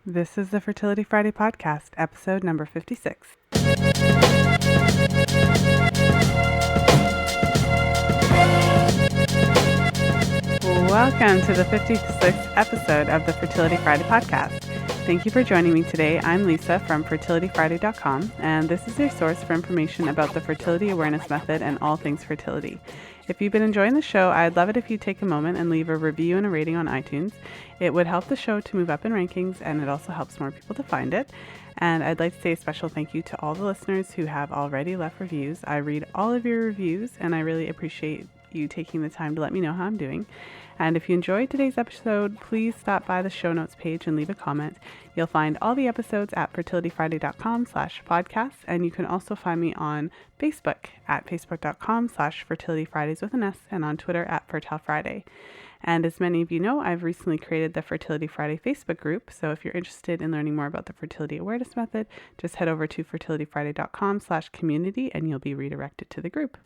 This is the Fertility Friday podcast, episode number 56. Welcome to the 56th episode of the Fertility Friday podcast. Thank you for joining me today. I'm Lisa from FertilityFriday.com, and this is your source for information about the fertility awareness method and all things fertility. If you've been enjoying the show, I'd love it if you take a moment and leave a review and a rating on iTunes. It would help the show to move up in rankings, and it also helps more people to find it. And I'd like to say a special thank you to all the listeners who have already left reviews. I read all of your reviews, and I really appreciate you taking the time to let me know how I'm doing. And if you enjoyed today's episode, please stop by the show notes page and leave a comment. You'll find all the episodes at fertilityfriday.com/podcasts, and you can also find me on Facebook at facebook.com/fertilityfridays with an S, and on Twitter at fertilefriday. And as many of you know, I've recently created the Fertility Friday Facebook group. So if you're interested in learning more about the fertility awareness method, just head over to fertilityfriday.com/community and you'll be redirected to the group.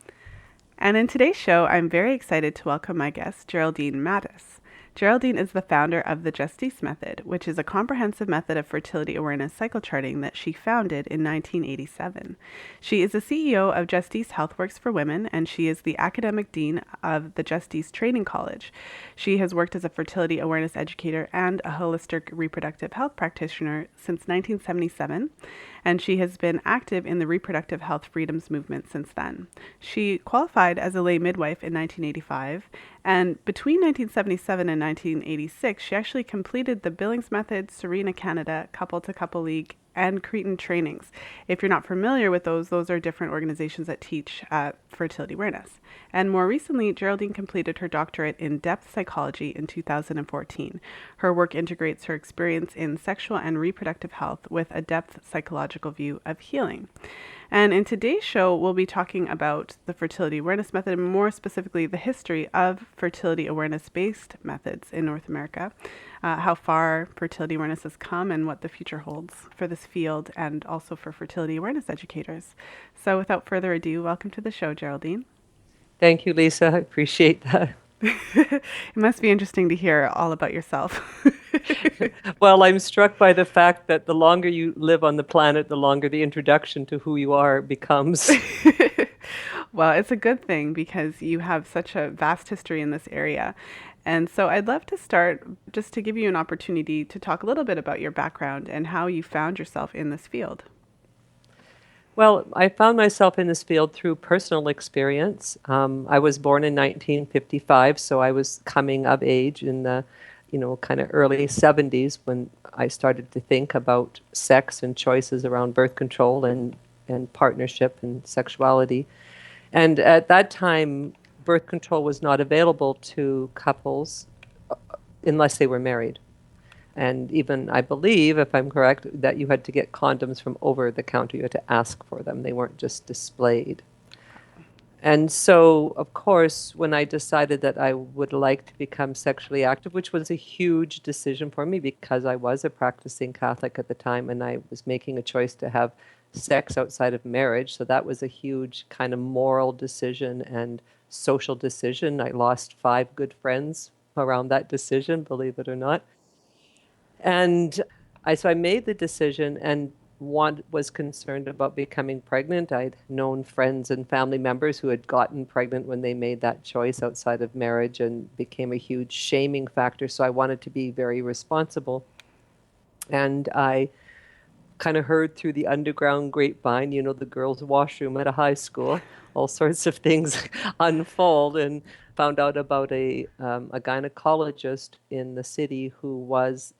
And in today's show, I'm very excited to welcome my guest, Geraldine Matus. Geraldine is the founder of the Justice Method, which is a comprehensive method of fertility awareness cycle charting that she founded in 1987. She is the CEO of Justice HealthWorks for Women, and she is the academic dean of the Justice Training College. She has worked as a fertility awareness educator and a holistic reproductive health practitioner since 1977, and she has been active in the reproductive health freedoms movement since then. She qualified as a lay midwife in 1985, and between 1977 and 1986, she actually completed the Billings Method, Serena Canada, Couple to Couple League, and Creighton trainings. If you're not familiar with those are different organizations that teach fertility awareness. And more recently, Geraldine completed her doctorate in depth psychology in 2014. Her work integrates her experience in sexual and reproductive health with a depth psychological view of healing. And in today's show, we'll be talking about the fertility awareness method, and more specifically, the history of fertility awareness-based methods in North America, how far fertility awareness has come, and what the future holds for this field, and also for fertility awareness educators. So without further ado, welcome to the show, Geraldine. Thank you, Lisa. I appreciate that. It must be interesting to hear all about yourself. Well, I'm struck by the fact that the longer you live on the planet, the longer the introduction to who you are becomes. Well, it's a good thing because you have such a vast history in this area. And so I'd love to start just to give you an opportunity to talk a little bit about your background and how you found yourself in this field. Well, I found myself in this field through personal experience. I was born in 1955, so I was coming of age in the, kind of early 70s when I started to think about sex and choices around birth control and partnership and sexuality. And at that time, birth control was not available to couples unless they were married. And even, I believe, if I'm correct, that you had to get condoms from over the counter. You had to ask for them. They weren't just displayed. And so, of course, when I decided that I would like to become sexually active, which was a huge decision for me because I was a practicing Catholic at the time and I was making a choice to have sex outside of marriage. So that was a huge kind of moral decision and social decision. I lost 5 good friends around that decision, believe it or not. And so I made the decision and was concerned about becoming pregnant. I'd known friends and family members who had gotten pregnant when they made that choice outside of marriage and became a huge shaming factor. So I wanted to be very responsible. And I kind of heard through the underground grapevine, the girls' washroom at a high school, all sorts of things unfold, and found out about a gynecologist in the city who was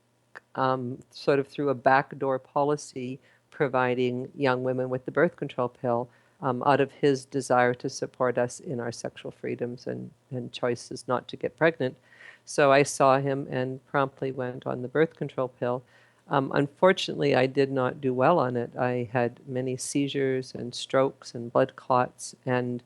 sort of through a backdoor policy providing young women with the birth control pill out of his desire to support us in our sexual freedoms and choices not to get pregnant. So I saw him and promptly went on the birth control pill. Unfortunately, I did not do well on it. I had many seizures and strokes and blood clots, and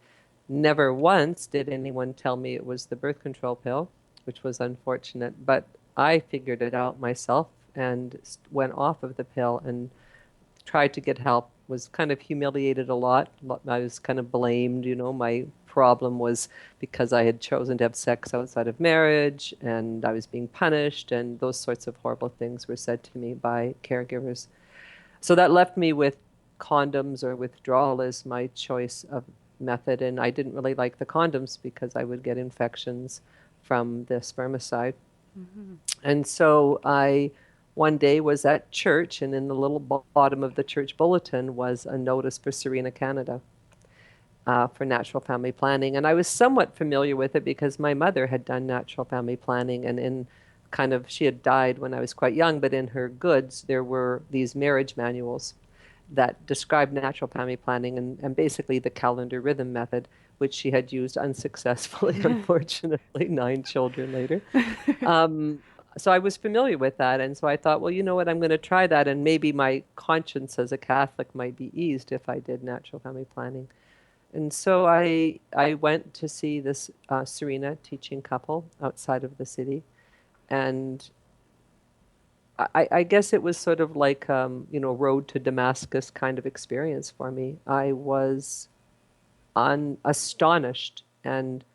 never once did anyone tell me it was the birth control pill, which was unfortunate. But I figured it out myself and went off of the pill and tried to get help, was kind of humiliated a lot. I was kind of blamed, my problem was because I had chosen to have sex outside of marriage and I was being punished, and those sorts of horrible things were said to me by caregivers. So that left me with condoms or withdrawal as my choice of method. And I didn't really like the condoms because I would get infections from the spermicide. Mm-hmm. And so I one day was at church, and in the little bottom of the church bulletin was a notice for Serena Canada for natural family planning. And I was somewhat familiar with it because my mother had done natural family planning, and in kind of, she had died when I was quite young, but in her goods there were these marriage manuals that described natural family planning and basically the calendar rhythm method, which she had used unsuccessfully, unfortunately, 9 children later. Um, so I was familiar with that. And so I thought, well, you know what, I'm going to try that. And maybe my conscience as a Catholic might be eased if I did natural family planning. And so I went to see this Serena teaching couple outside of the city. And I guess it was sort of like, road to Damascus kind of experience for me. I was astonished and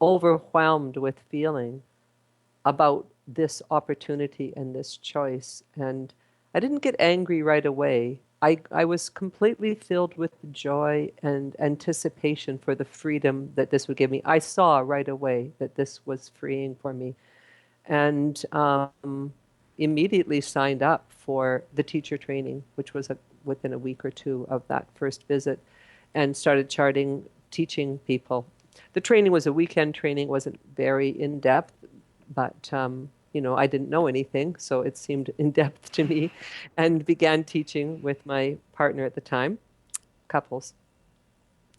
overwhelmed with feeling about this opportunity and this choice. And I didn't get angry right away. I was completely filled with joy and anticipation for the freedom that this would give me. I saw right away that this was freeing for me. And immediately signed up for the teacher training, which was within a week or two of that first visit, and started teaching people. The training was a weekend training, wasn't very in-depth, but I didn't know anything, so it seemed in-depth to me, and began teaching with my partner at the time, couples.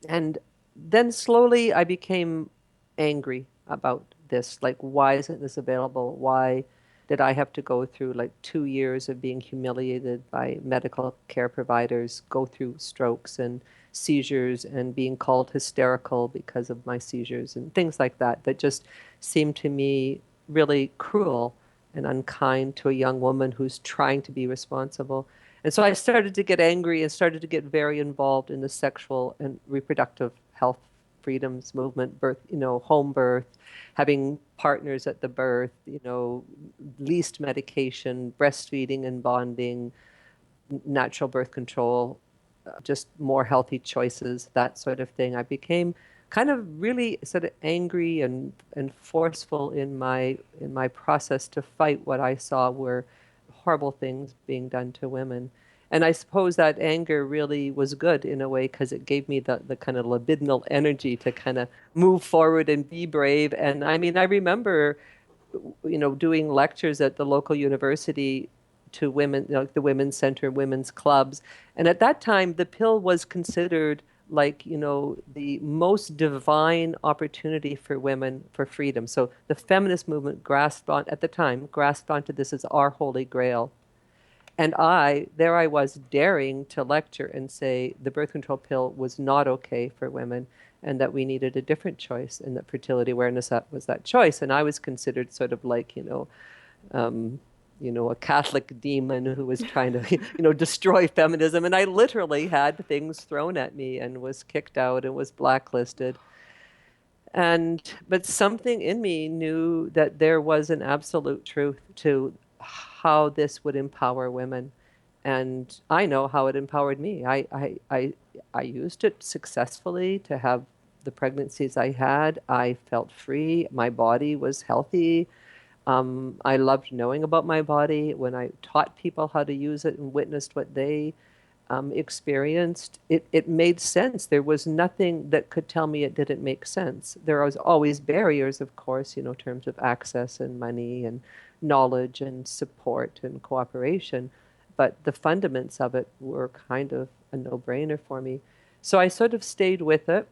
And then slowly I became angry about this. Like, why isn't this available? Why did I have to go through like 2 years of being humiliated by medical care providers, go through strokes and seizures and being called hysterical because of my seizures and things like that, that just seemed to me really cruel and unkind to a young woman who's trying to be responsible. And so I started to get angry and started to get very involved in the sexual and reproductive health freedoms movement, birth, home birth, having partners at the birth, least medication, breastfeeding and bonding, natural birth control, just more healthy choices, that sort of thing. I became kind of really sort of angry and forceful in my process to fight what I saw were horrible things being done to women. And I suppose that anger really was good in a way because it gave me the kind of libidinal energy to kind of move forward and be brave. And I mean, I remember, doing lectures at the local university to women, like the Women's Center, women's clubs. And at that time, the pill was considered like, the most divine opportunity for women for freedom. So the feminist movement at the time, grasped onto this as our holy grail. And there I was daring to lecture and say the birth control pill was not okay for women and that we needed a different choice and that fertility awareness was that choice. And I was considered sort of like, a Catholic demon who was trying to, destroy feminism. And I literally had things thrown at me and was kicked out and was blacklisted. But something in me knew that there was an absolute truth to how this would empower women. And I know how it empowered me. I used it successfully to have the pregnancies I had. I felt free. My body was healthy. I loved knowing about my body. When I taught people how to use it and witnessed what they experienced, it made sense. There was nothing that could tell me it didn't make sense. There was always barriers, of course, in terms of access and money and knowledge and support and cooperation. But the fundaments of it were kind of a no-brainer for me. So I sort of stayed with it.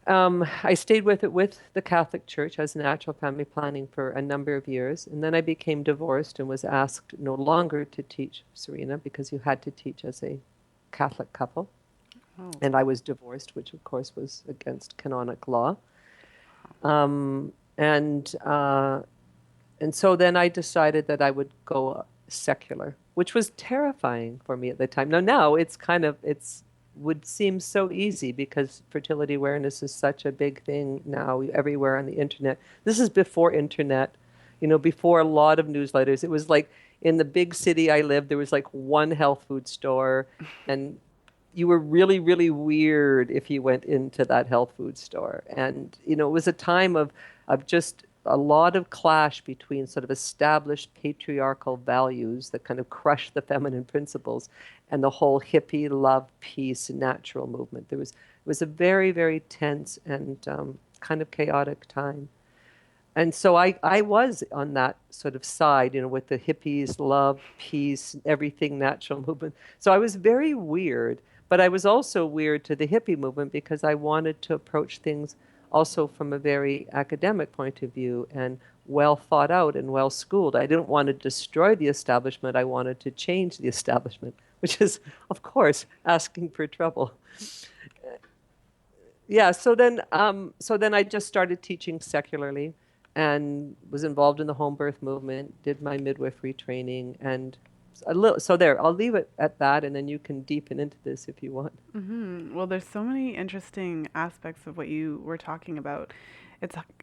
I stayed with it with the Catholic Church as natural family planning for a number of years. And then I became divorced and was asked no longer to teach Serena because you had to teach as a Catholic couple. Oh. And I was divorced, which of course was against canonic law. And so then I decided that I would go secular, which was terrifying for me at the time. Now it's would seem so easy because fertility awareness is such a big thing now everywhere on the internet. This is before internet, before a lot of newsletters. It was like in the big city I lived, there was like one health food store, and you were really, really weird if you went into that health food store. And, it was a time of just a lot of clash between sort of established patriarchal values that kind of crush the feminine principles and the whole hippie love, peace, natural movement. It was a very, very tense and kind of chaotic time. And so I was on that sort of side, with the hippies, love, peace, everything natural movement. So I was very weird, but I was also weird to the hippie movement because I wanted to approach things also from a very academic point of view and well thought out and well schooled. I didn't want to destroy the establishment. I wanted to change the establishment, which is, of course, asking for trouble. Yeah, so then I just started teaching secularly and was involved in the home birth movement, did my midwifery training, and so there, I'll leave it at that, and then you can deepen into this if you want. Well, there's so many interesting aspects of what you were talking about.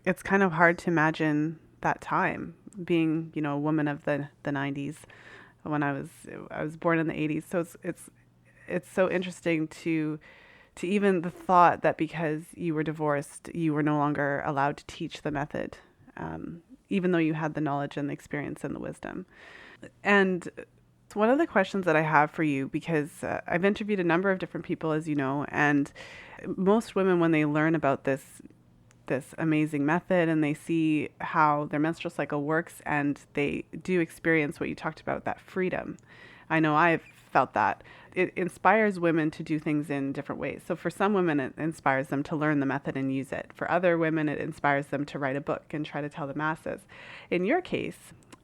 It's kind of hard to imagine that time being, a woman of the 90s when I was born in the 80s. So it's so interesting to even the thought that because you were divorced, you were no longer allowed to teach the method, even though you had the knowledge and the experience and the wisdom. And it's one of the questions that I have for you, because I've interviewed a number of different people, as you know, and most women, when they learn about this amazing method and they see how their menstrual cycle works and they do experience what you talked about, that freedom. I know I've felt that. It inspires women to do things in different ways. So for some women, it inspires them to learn the method and use it. For other women, it inspires them to write a book and try to tell the masses. In your case,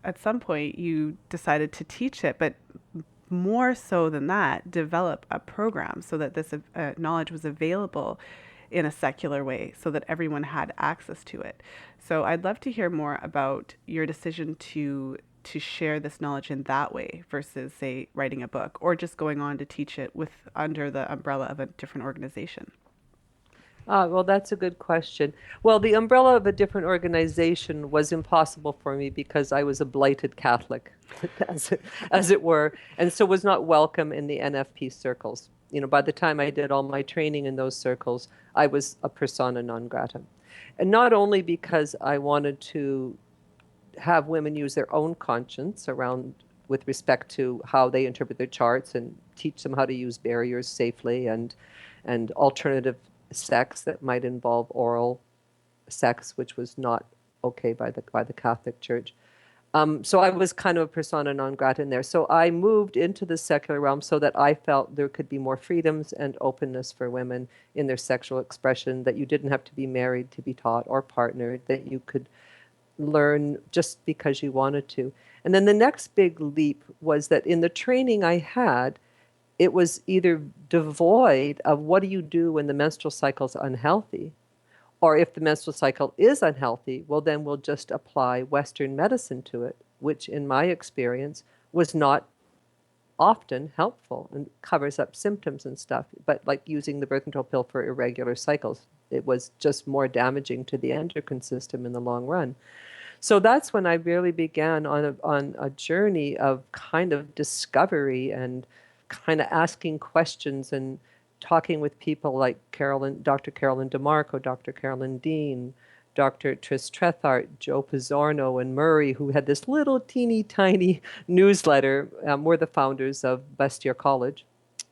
at some point, you decided to teach it, but more so than that, develop a program so that this knowledge was available in a secular way so that everyone had access to it. So I'd love to hear more about your decision to share this knowledge in that way versus, say, writing a book or just going on to teach it under the umbrella of a different organization. Well, that's a good question. Well, the umbrella of a different organization was impossible for me because I was a blighted Catholic, as it were, and so was not welcome in the NFP circles. By the time I did all my training in those circles, I was a persona non grata. And not only because I wanted to have women use their own conscience around with respect to how they interpret their charts and teach them how to use barriers safely and alternative sex that might involve oral sex, which was not okay by the Catholic Church. So I was kind of a persona non grata in there. So I moved into the secular realm so that I felt there could be more freedoms and openness for women in their sexual expression, that you didn't have to be married to be taught or partnered, that you could learn just because you wanted to. And then the next big leap was that in the training I had, it was either devoid of what do you do when the menstrual cycle is unhealthy, or if the menstrual cycle is unhealthy, well, then we'll just apply Western medicine to it, which in my experience was not often helpful and covers up symptoms and stuff. But like using the birth control pill for irregular cycles, it was just more damaging to the endocrine system in the long run. So that's when I really began on a journey of kind of discovery and kind of asking questions and talking with people like Dr. Carolyn DeMarco, Dr. Carolyn Dean, Dr. Tris Trethart, Joe Pizzorno, and Murray, who had this little teeny tiny newsletter. We're the founders of Bastyr College,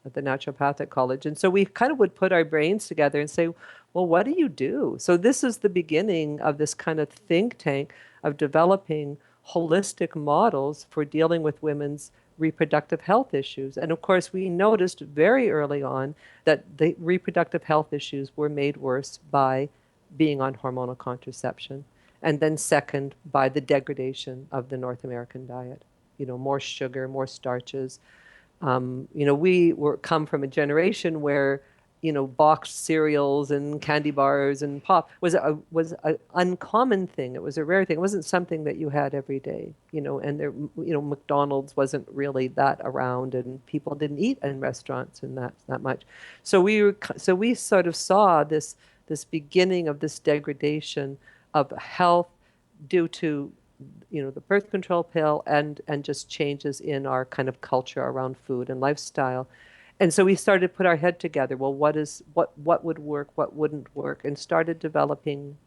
at the Naturopathic College. And so we kind of would put our brains together and say, well, what do you do? So this is the beginning of this kind of think tank of developing holistic models for dealing with women's reproductive health issues. And of course, we noticed very early on that the reproductive health issues were made worse by being on hormonal contraception. And then second, by the degradation of the North American diet. More sugar, more starches. We come from a generation where boxed cereals and candy bars and pop was a uncommon thing. It was a rare thing. It wasn't something that you had every day, and there, McDonald's wasn't really that around, and people didn't eat in restaurants and that much. So we sort of saw this beginning of this degradation of health due to the birth control pill and just changes in our kind of culture around food and lifestyle. And so we started to put our head together. Well, what would work, what wouldn't work, and started developing,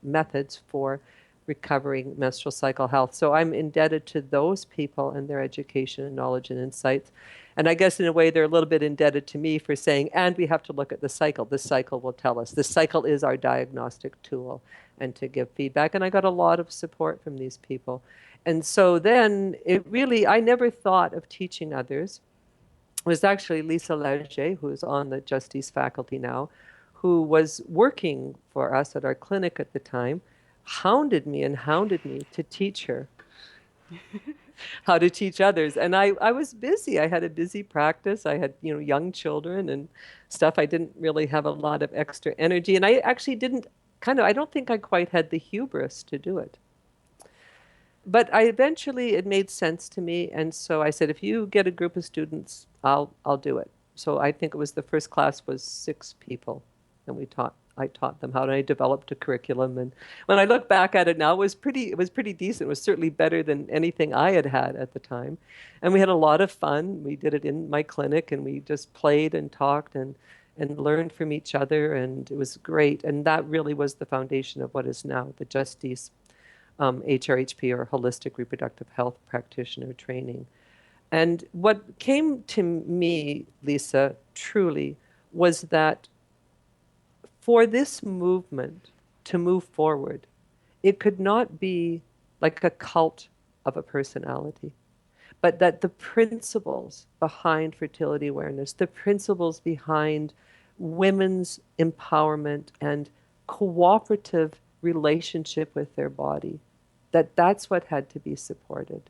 methods for recovering menstrual cycle health. So I'm indebted to those people and their education and knowledge and insights. And I guess in a way they're a little bit indebted to me for saying, and we have to look at the cycle. The cycle will tell us. The cycle is our diagnostic tool, and to give feedback. And I got a lot of support from these people. And so then I never thought of teaching others. It was actually Lisa Leger, who's on the Justice faculty now, who was working for us at our clinic at the time, hounded me to teach her how to teach others. And I was busy. I had a busy practice. I had, young children and stuff. I didn't really have a lot of extra energy. And I actually I don't think I quite had the hubris to do it. But it made sense to me. And so I said, if you get a group of students, I'll do it. So I think the first class was 6 people, and I taught them how, and I developed a curriculum. And when I look back at it now, it was pretty decent. It was certainly better than anything I had at the time. And we had a lot of fun. We did it in my clinic, and we just played and talked and learned from each other, and it was great. And that really was the foundation of what is now the Justice HRHP, or Holistic Reproductive Health Practitioner Training. And what came to me, Lisa, truly, was that for this movement to move forward, it could not be like a cult of a personality, but that the principles behind fertility awareness, the principles behind women's empowerment and cooperative relationship with their body, that's what had to be supported.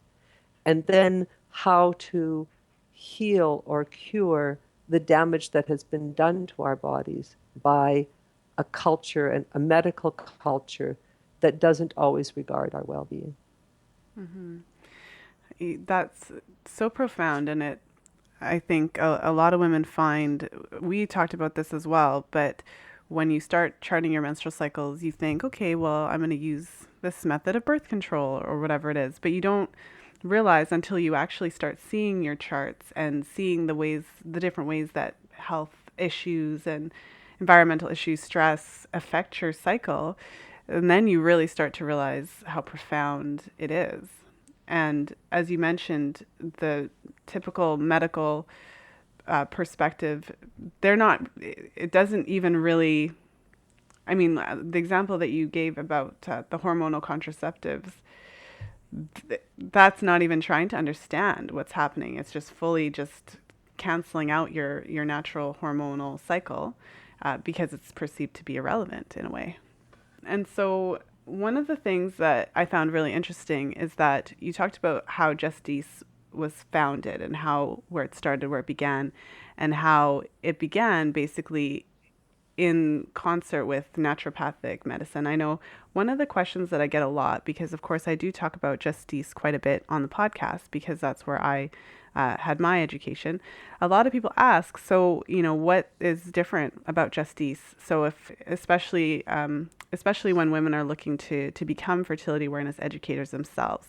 And then how to heal or cure the damage that has been done to our bodies by a culture, and a medical culture, that doesn't always regard our well-being. Mm-hmm. That's so profound, and I think a lot of women find, we talked about this as well, but when you start charting your menstrual cycles, you think, okay, well, I'm going to use this method of birth control or whatever it is, but you don't realize until you actually start seeing your charts and seeing the different ways that health issues and environmental issues, stress affect your cycle, and then you really start to realize how profound it is. And as you mentioned, the typical medical perspective, it doesn't even really, the example that you gave about the hormonal contraceptives, that's not even trying to understand what's happening. It's just fully just canceling out your natural hormonal cycle because it's perceived to be irrelevant in a way. And so one of the things that I found really interesting is that you talked about how Justice was founded and where it started, where it began, and how it began basically in concert with naturopathic medicine. I know one of the questions that I get a lot, because of course I do talk about Justice quite a bit on the podcast, because that's where I had my education. A lot of people ask, so, what is different about Justice? So especially when women are looking to become fertility awareness educators themselves,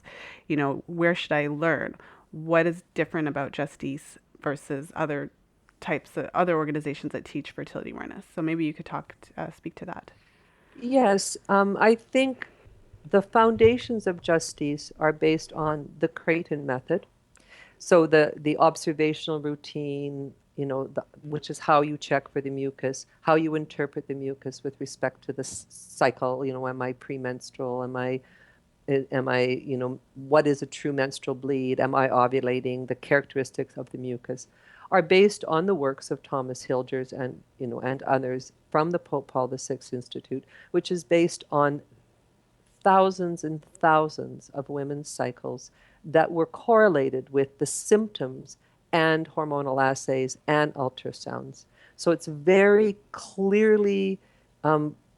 where should I learn? What is different about Justice versus other types of other organizations that teach fertility awareness? So maybe you could speak to that. Yes, I think the foundations of Justice are based on the Creighton Method. So the observational routine, which is how you check for the mucus, how you interpret the mucus with respect to the cycle. Am I premenstrual? Am I, what is a true menstrual bleed? Am I ovulating? The characteristics of the mucus are based on the works of Thomas Hilgers and others from the Pope Paul VI Institute, which is based on thousands and thousands of women's cycles that were correlated with the symptoms and hormonal assays and ultrasounds. So it's very clearly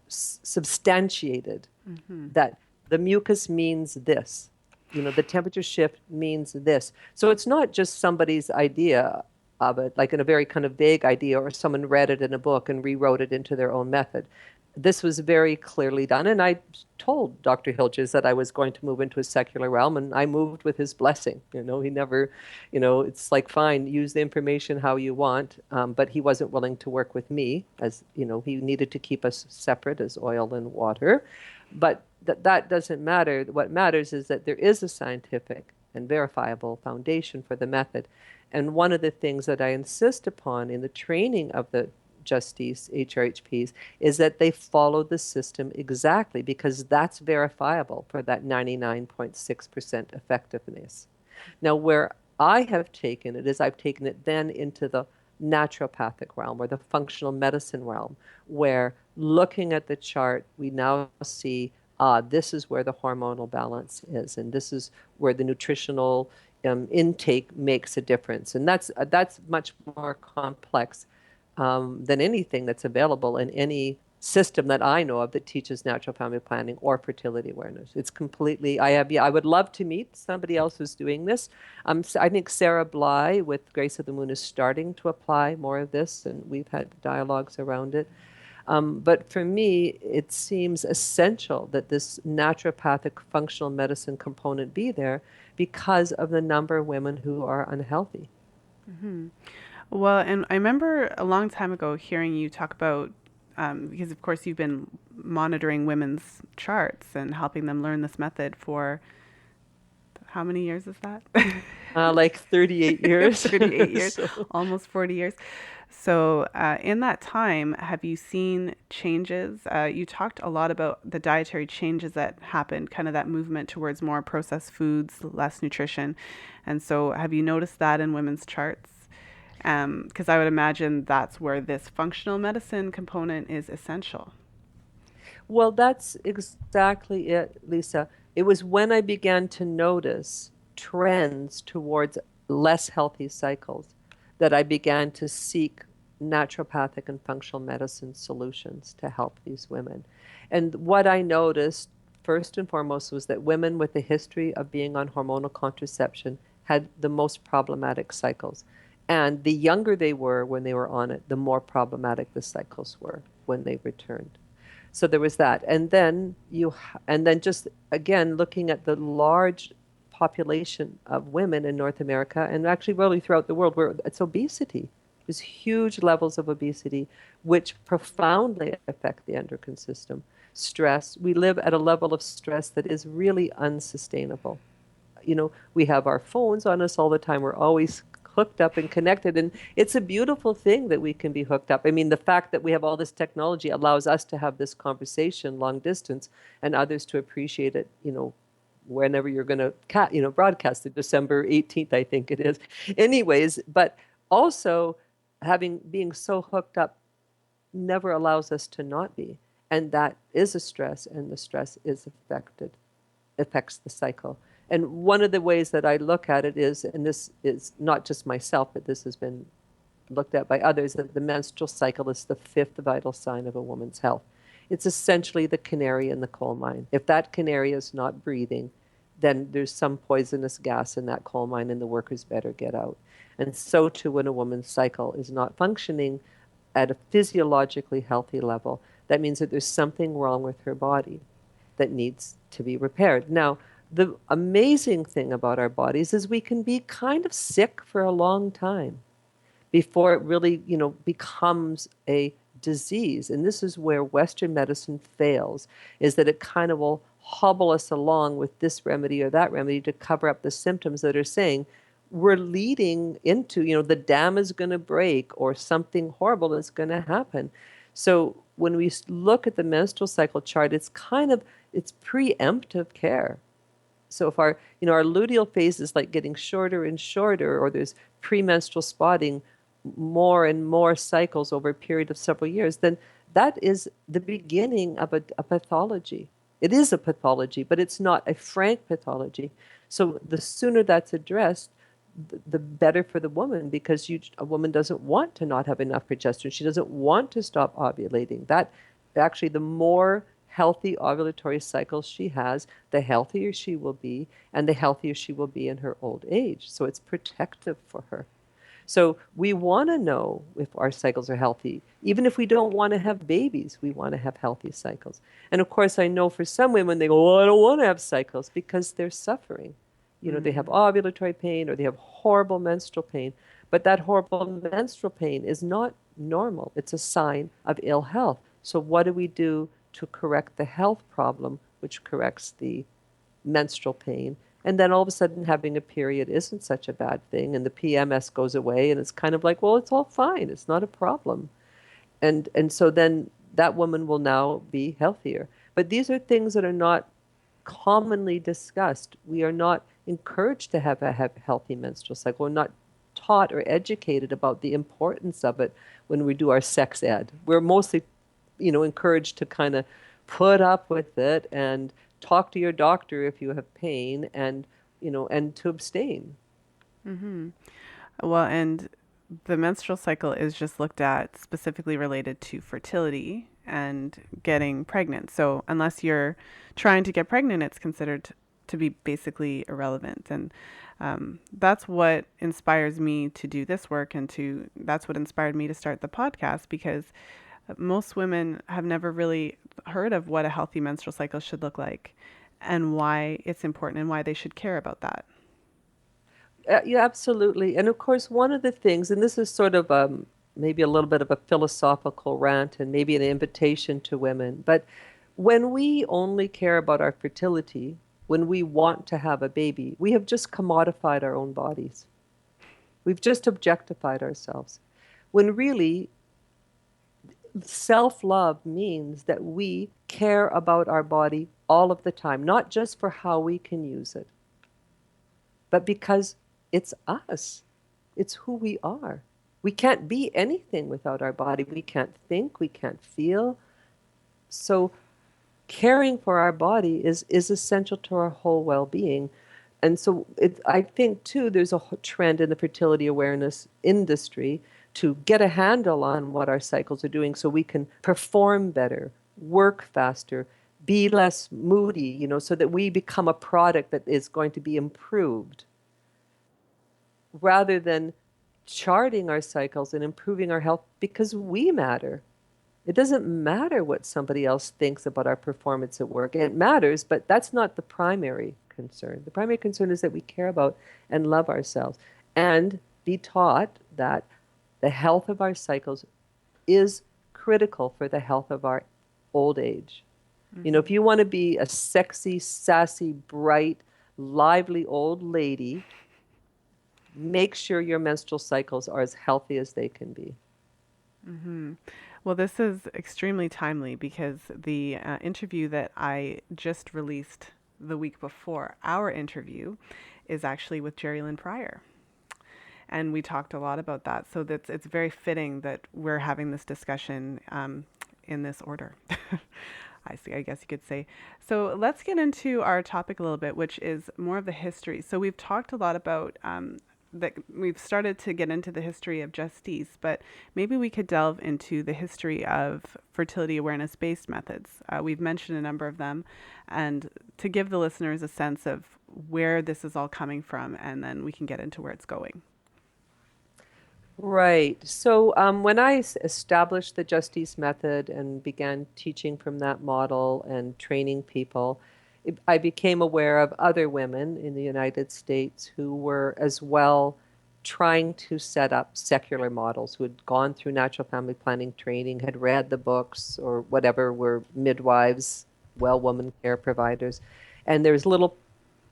substantiated that the mucus means this. The temperature shift means this. So it's not just somebody's idea of it, like in a very kind of vague idea, or someone read it in a book and rewrote it into their own method. This was very clearly done. And I told Dr. Hilges that I was going to move into a secular realm, and I moved with his blessing. He never, it's like, fine, use the information how you want. But he wasn't willing to work with me, as, he needed to keep us separate as oil and water. But that doesn't matter. What matters is that there is a scientific and verifiable foundation for the method. And one of the things that I insist upon in the training of the Justice HRHPs is that they follow the system exactly, because that's verifiable for that 99.6% effectiveness. Now, where I have taken it is I've taken it then into the naturopathic realm, or the functional medicine realm, where looking at the chart, we now see, this is where the hormonal balance is, and this is where the nutritional intake makes a difference. And that's much more complex than anything that's available in any system that I know of that teaches natural family planning or fertility awareness. It's completely, I would love to meet somebody else who's doing this. I think Sarah Bly with Grace of the Moon is starting to apply more of this, and we've had dialogues around it. But for me, it seems essential that this naturopathic functional medicine component be there, because of the number of women who are unhealthy. Mm-hmm. Well, and I remember a long time ago hearing you talk about, because of course you've been monitoring women's charts and helping them learn this method for how many years is that? Like 38 years. 38 years, So. Almost 40 years. So in that time, have you seen changes? You talked a lot about the dietary changes that happened, kind of that movement towards more processed foods, less nutrition. And so have you noticed that in women's charts? Because I would imagine that's where this functional medicine component is essential. Well, that's exactly it, Lisa. It was when I began to notice trends towards less healthy cycles that I began to seek naturopathic and functional medicine solutions to help these women. And what I noticed first and foremost was that women with a history of being on hormonal contraception had the most problematic cycles. And the younger they were when they were on it, the more problematic the cycles were when they returned. So there was that. And then just again, looking at the large population of women in North America, and actually really throughout the world, where it's obesity. There's huge levels of obesity, which profoundly affect the endocrine system. Stress. We live at a level of stress that is really unsustainable. We have our phones on us all the time. We're always hooked up and connected, and it's a beautiful thing that we can be hooked up. I mean, the fact that we have all this technology allows us to have this conversation long distance, and others to appreciate it, whenever you're going to broadcast it, December 18th, I think it is. Anyways, but also being so hooked up never allows us to not be. And that is a stress, and the stress affects the cycle. And one of the ways that I look at it is, and this is not just myself, but this has been looked at by others, that the menstrual cycle is the fifth vital sign of a woman's health. It's essentially the canary in the coal mine. If that canary is not breathing, then there's some poisonous gas in that coal mine, and the workers better get out. And so too, when a woman's cycle is not functioning at a physiologically healthy level, that means that there's something wrong with her body that needs to be repaired. Now, the amazing thing about our bodies is we can be kind of sick for a long time before it really, becomes a disease. And this is where Western medicine fails, is that it kind of will hobble us along with this remedy or that remedy to cover up the symptoms that are saying we're leading into, the dam is going to break or something horrible is going to happen. So when we look at the menstrual cycle chart, it's preemptive care. So if our luteal phase is like getting shorter and shorter, or there's premenstrual spotting, more and more cycles over a period of several years, then that is the beginning of a pathology. It is a pathology, but it's not a frank pathology. So the sooner that's addressed, the better for the woman, because a woman doesn't want to not have enough progesterone. She doesn't want to stop ovulating. That actually, the more healthy ovulatory cycles she has, the healthier she will be, and the healthier she will be in her old age. So it's protective for her. So we want to know if our cycles are healthy. Even if we don't want to have babies, we want to have healthy cycles. And of course, I know for some women, they go, well, I don't want to have cycles because they're suffering. They have ovulatory pain or they have horrible menstrual pain. But that horrible menstrual pain is not normal. It's a sign of ill health. So what do we do to correct the health problem, which corrects the menstrual pain? And then all of a sudden having a period isn't such a bad thing, and the PMS goes away, and it's kind of like, well, it's all fine. It's not a problem. And so then that woman will now be healthier. But these are things that are not commonly discussed. We are not encouraged to have a healthy menstrual cycle. We're not taught or educated about the importance of it when we do our sex ed. We're mostly, encouraged to kind of put up with it and talk to your doctor if you have pain, and to abstain. Well, and the menstrual cycle is just looked at specifically related to fertility and getting pregnant. So unless you're trying to get pregnant, it's considered to be basically irrelevant. And that's what inspires me to do this work, and that's what inspired me to start the podcast, because most women have never really heard of what a healthy menstrual cycle should look like and why it's important and why they should care about that. Yeah, absolutely. And of course, one of the things, and this is sort of maybe a little bit of a philosophical rant and maybe an invitation to women, but when we only care about our fertility, when we want to have a baby, we have just commodified our own bodies. We've just objectified ourselves. When really, self-love means that we care about our body all of the time, not just for how we can use it, but because it's us. It's who we are. We can't be anything without our body. We can't think, we can't feel. So caring for our body is essential to our whole well-being. And so I think, too, there's a trend in the fertility awareness industry to get a handle on what our cycles are doing so we can perform better, work faster, be less moody, so that we become a product that is going to be improved, rather than charting our cycles and improving our health because we matter. It doesn't matter what somebody else thinks about our performance at work. It matters, but that's not the primary concern. The primary concern is that we care about and love ourselves and be taught that the health of our cycles is critical for the health of our old age. If you want to be a sexy, sassy, bright, lively old lady, make sure your menstrual cycles are as healthy as they can be. Well, this is extremely timely because the interview that I just released the week before our interview is actually with Geraldine Pryor. And we talked a lot about that. So it's very fitting that we're having this discussion in this order. I guess you could say. So let's get into our topic a little bit, which is more of the history. So we've talked a lot about that. We've started to get into the history of Justice, but maybe we could delve into the history of fertility awareness-based methods. We've mentioned a number of them, and to give the listeners a sense of where this is all coming from, and then we can get into where it's going. Right. So when I established the Justice Method and began teaching from that model and training people, I became aware of other women in the United States who were as well trying to set up secular models, who had gone through natural family planning training, had read the books or whatever, were midwives, well woman care providers. And there's little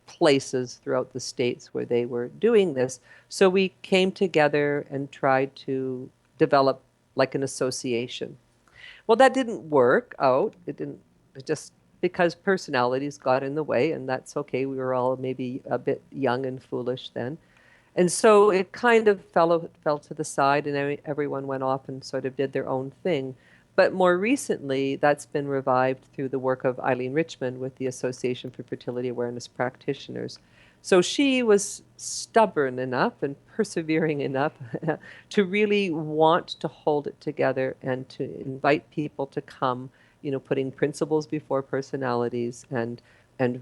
places throughout the states where they were doing this. So we came together and tried to develop like an association. Well, that didn't work out. It just because personalities got in the way, and that's okay. We were all maybe a bit young and foolish then. And so it kind of fell to the side, and everyone went off and sort of did their own thing. But more recently, that's been revived through the work of Eileen Richmond with the Association for Fertility Awareness Practitioners. So she was stubborn enough and persevering enough to really want to hold it together and to invite people to come, putting principles before personalities and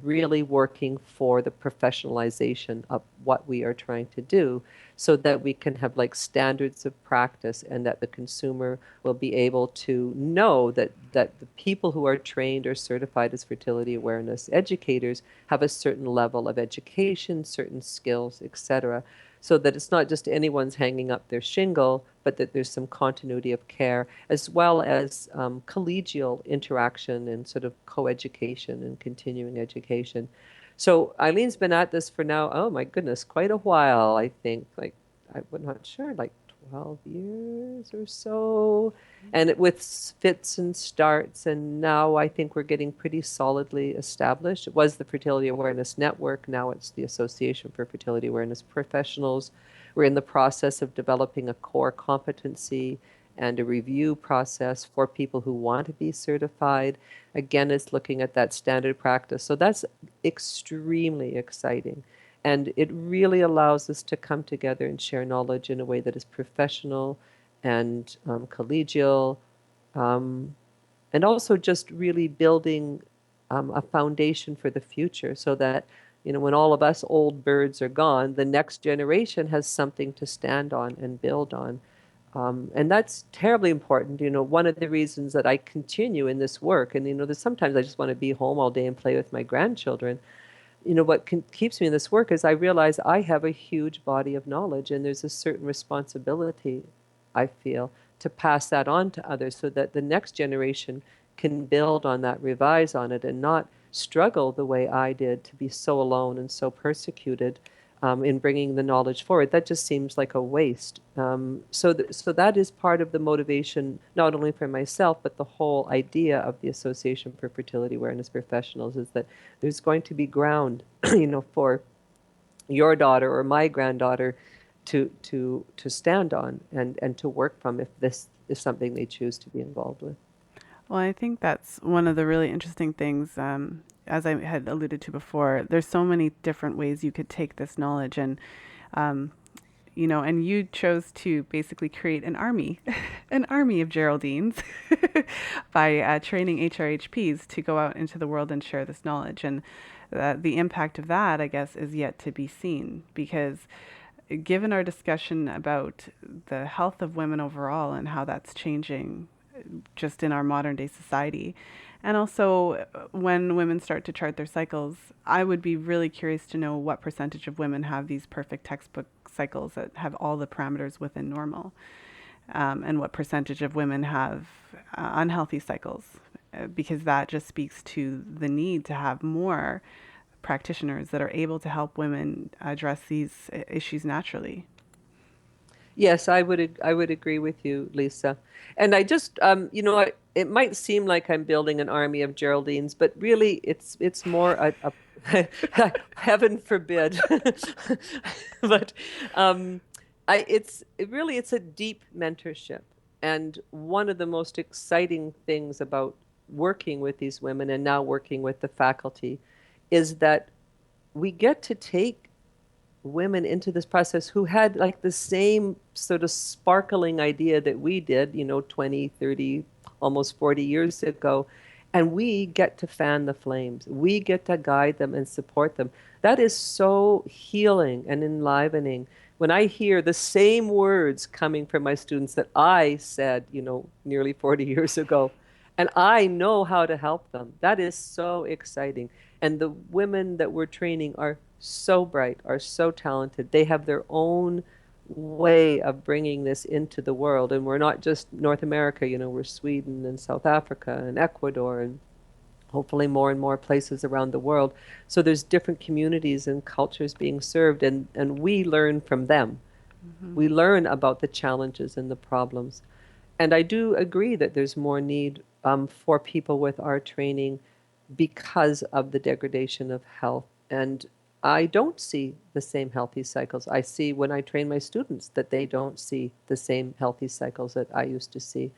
really working for the professionalization of what we are trying to do so that we can have like standards of practice and that the consumer will be able to know that the people who are trained or certified as fertility awareness educators have a certain level of education, certain skills, etc. So that it's not just anyone's hanging up their shingle, but that there's some continuity of care, as well as collegial interaction and sort of co-education and continuing education. So Eileen's been at this for now, oh my goodness, quite a while, I think. Like, I'm not sure, like 12 years or so. And with fits and starts. And now I think we're getting pretty solidly established. It was the Fertility Awareness Network. Now it's the Association for Fertility Awareness Professionals. We're in the process of developing a core competency and a review process for people who want to be certified. Again, it's looking at that standard practice. So that's extremely exciting. And it really allows us to come together and share knowledge in a way that is professional and collegial, and also just really building a foundation for the future so that, when all of us old birds are gone, the next generation has something to stand on and build on. And that's terribly important. One of the reasons that I continue in this work, and, there's sometimes I just want to be home all day and play with my grandchildren. What keeps me in this work is I realize I have a huge body of knowledge, and there's a certain responsibility, I feel, to pass that on to others so that the next generation can build on that, revise on it, and not struggle the way I did to be so alone and so persecuted in bringing the knowledge forward. That just seems like a waste. So that is part of the motivation, not only for myself, but the whole idea of the Association for Fertility Awareness Professionals is that there's going to be ground, for your daughter or my granddaughter to stand on and to work from if this is something they choose to be involved with. Well, I think that's one of the really interesting things. As I had alluded to before, there's so many different ways you could take this knowledge and, and you chose to basically create an army, an army of Geraldines by training HRHPs to go out into the world and share this knowledge. And the impact of that, I guess, is yet to be seen because given our discussion about the health of women overall and how that's changing just in our modern day society. And also when women start to chart their cycles, I would be really curious to know what percentage of women have these perfect textbook cycles that have all the parameters within normal, and what percentage of women have unhealthy cycles, because that just speaks to the need to have more practitioners that are able to help women address these issues naturally. Yes, I would agree with you, Lisa. And I just, it might seem like I'm building an army of Geraldines, but really it's more heaven forbid. But it's a deep mentorship. And one of the most exciting things about working with these women and now working with the faculty is that we get to take women into this process who had like the same sort of sparkling idea that we did, 20, 30, almost 40 years ago. And we get to fan the flames. We get to guide them and support them. That is so healing and enlivening. When I hear the same words coming from my students that I said, nearly 40 years ago, and I know how to help them, that is so exciting. And the women that we're training are so bright, are so talented. They have their own way of bringing this into the world. And we're not just North America, we're Sweden and South Africa and Ecuador and hopefully more and more places around the world. So there's different communities and cultures being served, and we learn from them. Mm-hmm. We learn about the challenges and the problems. And I do agree that there's more need for people with our training because of the degradation of health. And I don't see the same healthy cycles. I see when I train my students that they don't see the same healthy cycles that I used to see.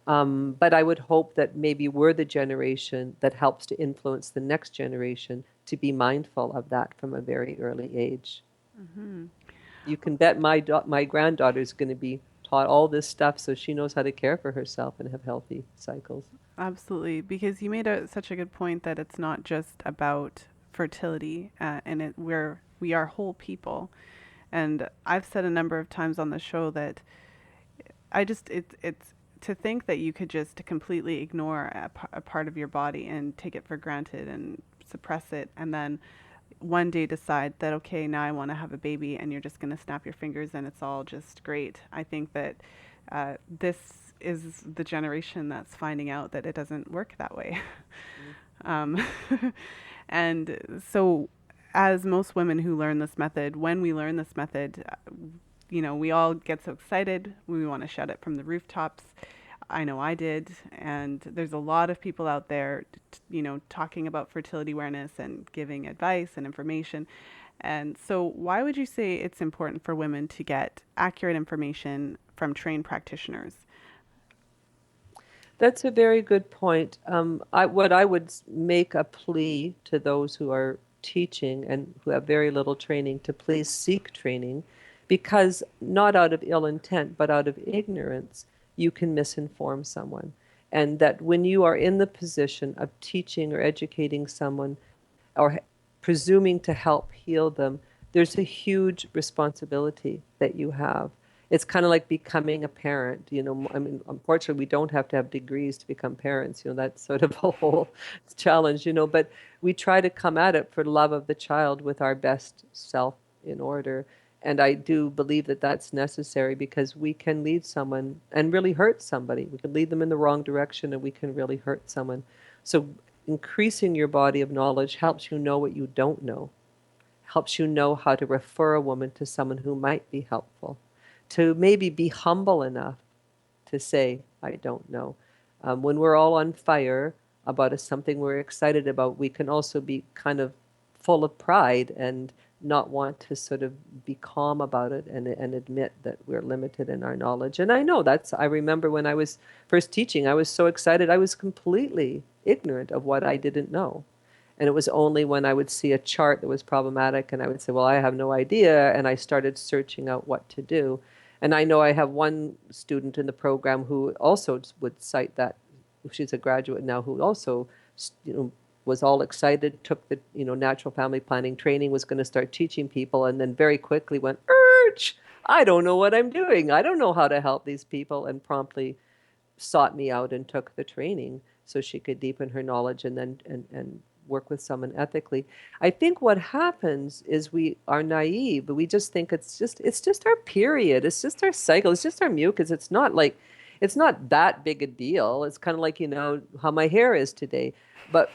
But I would hope that maybe we're the generation that helps to influence the next generation to be mindful of that from a very early age. Hmm. You can bet my granddaughter is going to be taught all this stuff so she knows how to care for herself and have healthy cycles. Absolutely, because you made such a good point that it's not just about fertility, and we are whole people. And I've said a number of times on the show that it's to think that you could just completely ignore a part of your body and take it for granted and suppress it, and then one day decide that, okay, now I want to have a baby, and you're just going to snap your fingers and it's all just great. I think that this is the generation that's finding out that it doesn't work that way. um, and so, as most women who learn this method, when we learn this method, we all get so excited. We want to shout it from the rooftops. I know I did. And there's a lot of people out there, talking about fertility awareness and giving advice and information. And so, why would you say it's important for women to get accurate information from trained practitioners? That's a very good point. What I would make a plea to those who are teaching and who have very little training to please seek training, because not out of ill intent, but out of ignorance, you can misinform someone. And that when you are in the position of teaching or educating someone or presuming to help heal them, there's a huge responsibility that you have. It's kind of like becoming a parent. I mean, unfortunately, we don't have to have degrees to become parents. That's sort of a whole challenge, but we try to come at it for love of the child with our best self in order. And I do believe that that's necessary, because we can lead someone and really hurt somebody. We can lead them in the wrong direction and we can really hurt someone. So increasing your body of knowledge helps you know what you don't know, helps you know how to refer a woman to someone who might be helpful, to maybe be humble enough to say, I don't know. When we're all on fire about something we're excited about, we can also be kind of full of pride and not want to sort of be calm about it and admit that we're limited in our knowledge. And I know I remember when I was first teaching, I was so excited. I was completely ignorant of what I didn't know. And it was only when I would see a chart that was problematic and I would say, well, I have no idea. And I started searching out what to do. And I know I have one student in the program who also would cite that. She's a graduate now, who also, was all excited, took the, natural family planning training, was going to start teaching people, and then very quickly went, I don't know what I'm doing. I don't know how to help these people, and promptly sought me out and took the training so she could deepen her knowledge and then and work with someone ethically. I think what happens is we are naive, but we just think it's just our period, it's just our cycle, it's just our mucus. It's not that big a deal. It's kind of like, how my hair is today. But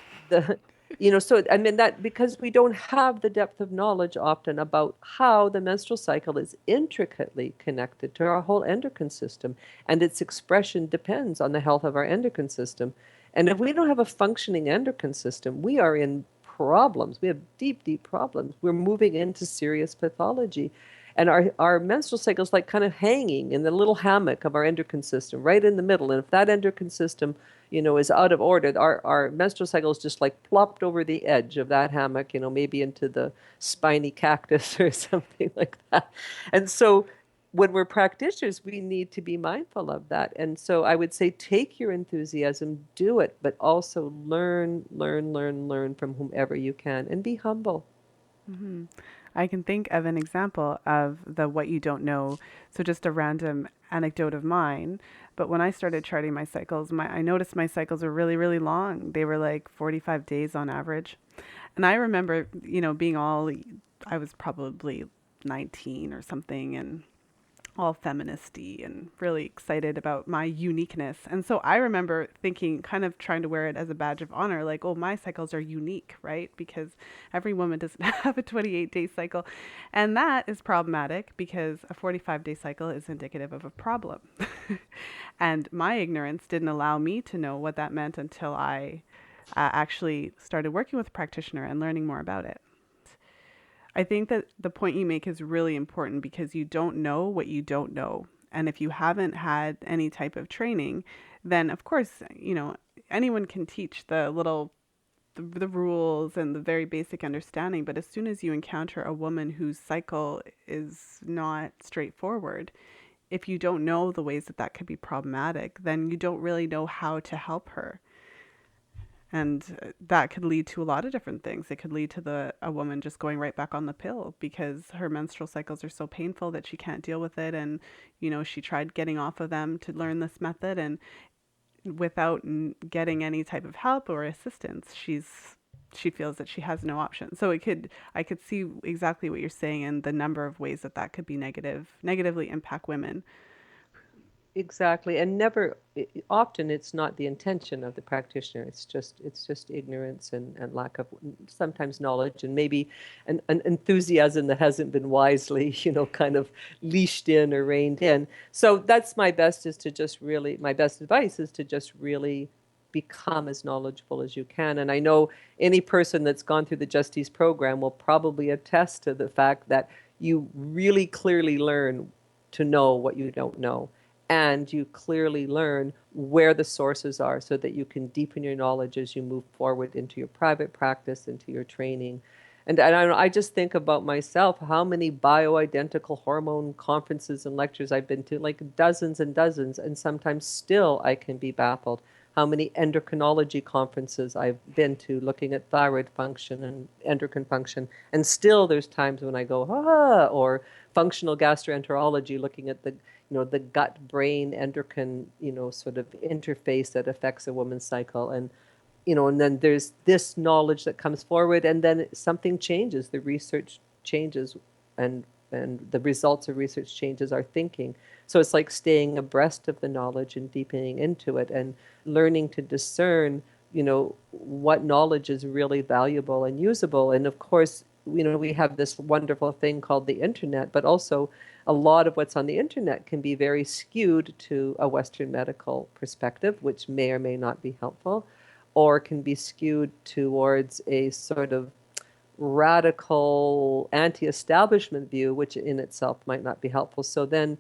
so I mean that because we don't have the depth of knowledge often about how the menstrual cycle is intricately connected to our whole endocrine system, and its expression depends on the health of our endocrine system. And if we don't have a functioning endocrine system, we are in problems. We have deep, deep problems. We're moving into serious pathology. And our menstrual cycle is like kind of hanging in the little hammock of our endocrine system, right in the middle. And if that endocrine system, is out of order, our menstrual cycle is just like plopped over the edge of that hammock, maybe into the spiny cactus or something like that. And so when we're practitioners, we need to be mindful of that. And so I would say take your enthusiasm, do it, but also learn from whomever you can, and be humble. Hmm. I can think of an example of the what you don't know. So just a random anecdote of mine. But when I started charting my cycles, I noticed my cycles were really, really long. They were like 45 days on average. And I remember, I was probably 19 or something, and all feministy and really excited about my uniqueness. And so I remember thinking, kind of trying to wear it as a badge of honor, like, oh, my cycles are unique, right? Because every woman doesn't have a 28-day cycle. And that is problematic because a 45-day cycle is indicative of a problem. And my ignorance didn't allow me to know what that meant until I actually started working with a practitioner and learning more about it. I think that the point you make is really important because you don't know what you don't know. And if you haven't had any type of training, then of course, anyone can teach the the rules and the very basic understanding. But as soon as you encounter a woman whose cycle is not straightforward, if you don't know the ways that that could be problematic, then you don't really know how to help her. And that could lead to a lot of different things. It could lead to a woman just going right back on the pill because her menstrual cycles are so painful that she can't deal with it. And, she tried getting off of them to learn this method, and without getting any type of help or assistance, she feels that she has no option. So I could see exactly what you're saying and the number of ways that that could be negatively impact women. Exactly, and often it's not the intention of the practitioner. It's just ignorance and lack of sometimes knowledge, and maybe an enthusiasm that hasn't been wisely, kind of leashed in or reined in. So that's my best my best advice is to just really become as knowledgeable as you can. And I know any person that's gone through the Justice program will probably attest to the fact that you really clearly learn to know what you don't know. And you clearly learn where the sources are so that you can deepen your knowledge as you move forward into your private practice, into your training. And I just think about myself, how many bioidentical hormone conferences and lectures I've been to, like dozens and dozens, and sometimes still I can be baffled. How many endocrinology conferences I've been to looking at thyroid function and endocrine function, and still there's times when I go, or functional gastroenterology, looking at the gut-brain endocrine, sort of interface that affects a woman's cycle. And then there's this knowledge that comes forward, and then something changes, the research changes, and the results of research changes our thinking. So it's like staying abreast of the knowledge and deepening into it and learning to discern, what knowledge is really valuable and usable. And of course, we have this wonderful thing called the internet, but also a lot of what's on the internet can be very skewed to a Western medical perspective, which may or may not be helpful, or can be skewed towards a sort of radical anti-establishment view, which in itself might not be helpful. So then,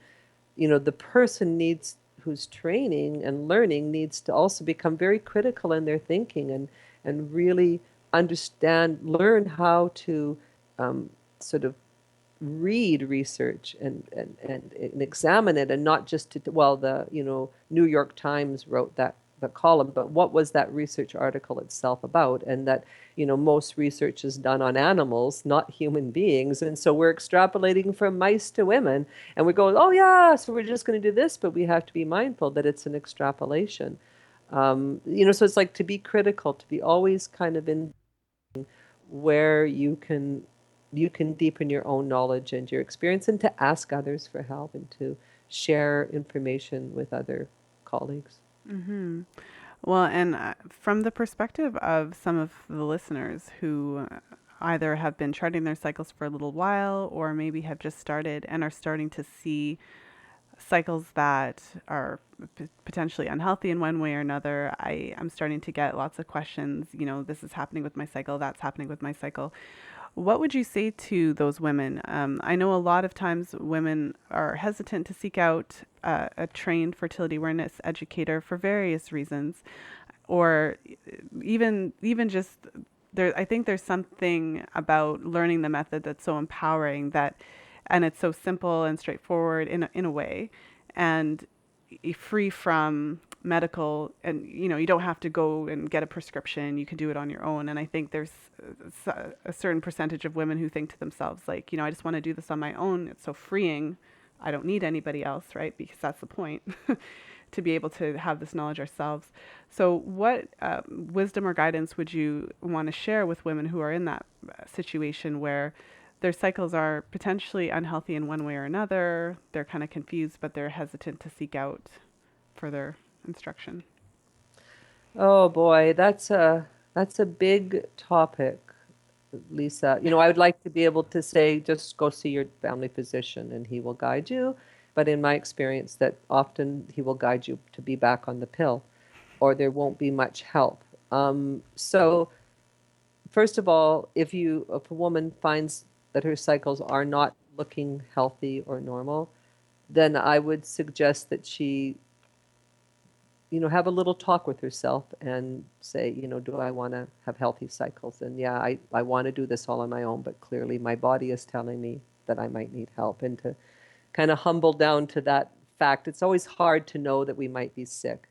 the person who's training and learning needs to also become very critical in their thinking and really learn how to sort of read research and examine it, and not just the New York Times wrote the column, but what was that research article itself about? And that most research is done on animals, not human beings, and so we're extrapolating from mice to women, and we're going, oh yeah, so we're just going to do this, but we have to be mindful that it's an extrapolation. So it's like to be critical, to be always kind of in where you can deepen your own knowledge and your experience, and to ask others for help and to share information with other colleagues. Mm-hmm. Well, and from the perspective of some of the listeners who either have been charting their cycles for a little while or maybe have just started and are starting to see cycles that are potentially unhealthy in one way or another, I'm starting to get lots of questions, this is happening with my cycle, that's happening with my cycle. What would you say to those women? I know a lot of times women are hesitant to seek out a trained fertility awareness educator for various reasons, or even just there. I think there's something about learning the method that's so empowering, and it's so simple and straightforward in a way, and free from medical, and you don't have to go and get a prescription, you can do it on your own. And I think there's a certain percentage of women who think to themselves, like, I just want to do this on my own, it's so freeing, I don't need anybody else, right? Because that's the point. To be able to have this knowledge ourselves. So what wisdom or guidance would you want to share with women who are in that situation where their cycles are potentially unhealthy in one way or another, they're kind of confused, but they're hesitant to seek out further instruction? Oh boy, that's a big topic, Lisa. I would like to be able to say, just go see your family physician and he will guide you. But in my experience, that often he will guide you to be back on the pill, or there won't be much help. So first of all, if a woman finds that her cycles are not looking healthy or normal, then I would suggest that she have a little talk with herself and say, do I want to have healthy cycles? And yeah, I want to do this all on my own, but clearly my body is telling me that I might need help. And to kind of humble down to that fact, it's always hard to know that we might be sick.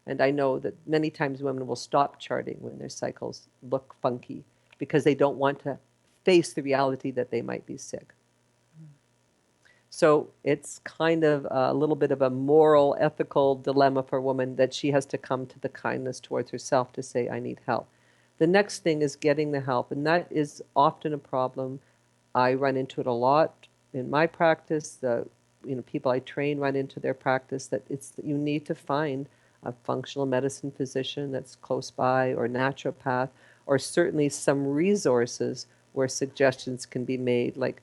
And I know that many times women will stop charting when their cycles look funky because they don't want to face the reality that they might be sick. So it's kind of a little bit of a moral, ethical dilemma for a woman that she has to come to the kindness towards herself to say, I need help. The next thing is getting the help, and that is often a problem. I run into it a lot in my practice. The people I train run into their practice that you need to find a functional medicine physician that's close by, or naturopath, or certainly some resources where suggestions can be made, like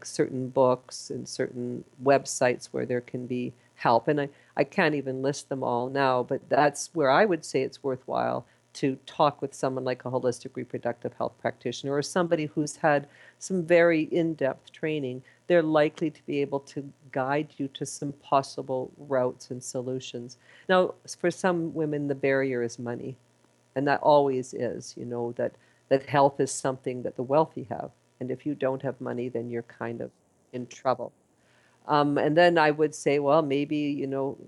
certain books and certain websites where there can be help. And I can't even list them all now, but that's where I would say it's worthwhile to talk with someone like a holistic reproductive health practitioner or somebody who's had some very in-depth training. They're likely to be able to guide you to some possible routes and solutions. Now, for some women, the barrier is money. And that always is, that health is something that the wealthy have. And if you don't have money, then you're kind of in trouble. And then I would say, well, maybe,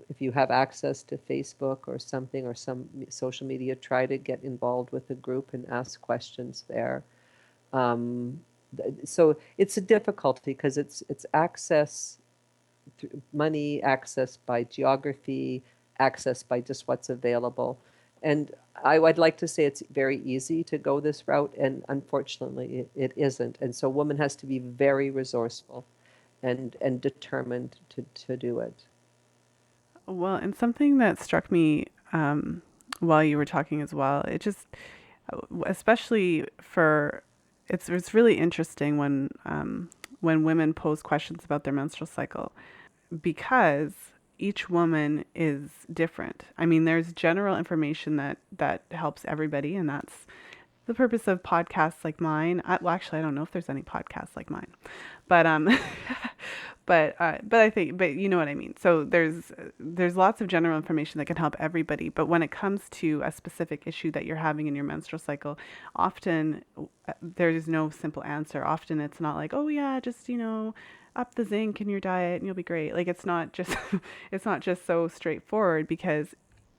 if you have access to Facebook or something or some social media, try to get involved with a group and ask questions there. So it's a difficulty because it's access through money, access by geography, access by just what's available. And I'd like to say it's very easy to go this route, and unfortunately it isn't. And so a woman has to be very resourceful and determined to do it. Well, and something that struck me while you were talking as well, it just, especially for, it's really interesting when women pose questions about their menstrual cycle, because each woman is different. I mean, there's general information that helps everybody, and that's the purpose of podcasts like mine. Well, actually, I don't know if there's any podcasts like mine, but but I think, but you know what I mean. So there's lots of general information that can help everybody. But when it comes to a specific issue that you're having in your menstrual cycle, often there is no simple answer. Often it's not like, oh yeah, just up the zinc in your diet and you'll be great. Like it's not just it's not just so straightforward, because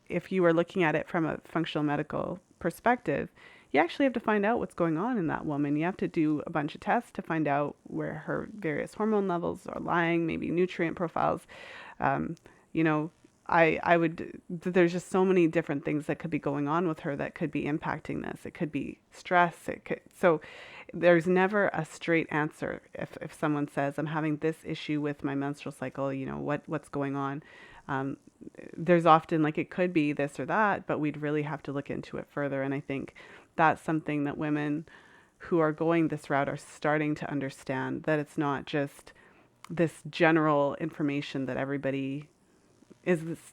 if you are looking at it from a functional medical perspective, you actually have to find out what's going on in that woman. You have to do a bunch of tests to find out where her various hormone levels are lying, maybe nutrient profiles. You know, I would, there's just so many different things that could be going on with her that could be impacting this. It could be stress. So there's never a straight answer. If someone says, I'm having this issue with my menstrual cycle, what's going on? There's often like, it could be this or that, but we'd really have to look into it further. And I think that's something that women who are going this route are starting to understand, that it's not just this general information that everybody is this,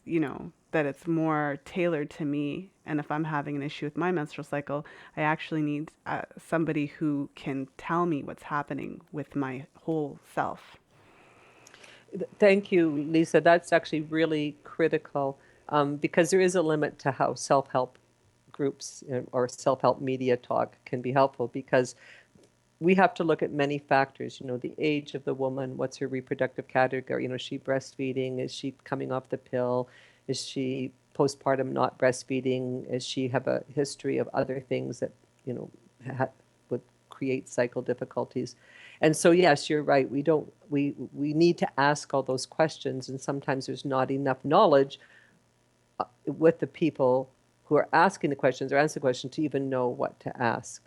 that it's more tailored to me. And if I'm having an issue with my menstrual cycle, I actually need somebody who can tell me what's happening with my whole self. Thank you, Lisa. That's actually really critical, because there is a limit to how self-help groups or self-help media talk can be helpful, because we have to look at many factors, the age of the woman, what's her reproductive category, is she breastfeeding, is she coming off the pill, is she postpartum not breastfeeding, is she have a history of other things that, would create cycle difficulties. And so, yes, you're right. We need to ask all those questions, and sometimes there's not enough knowledge with the people who are asking the questions or answering the questions to even know what to ask.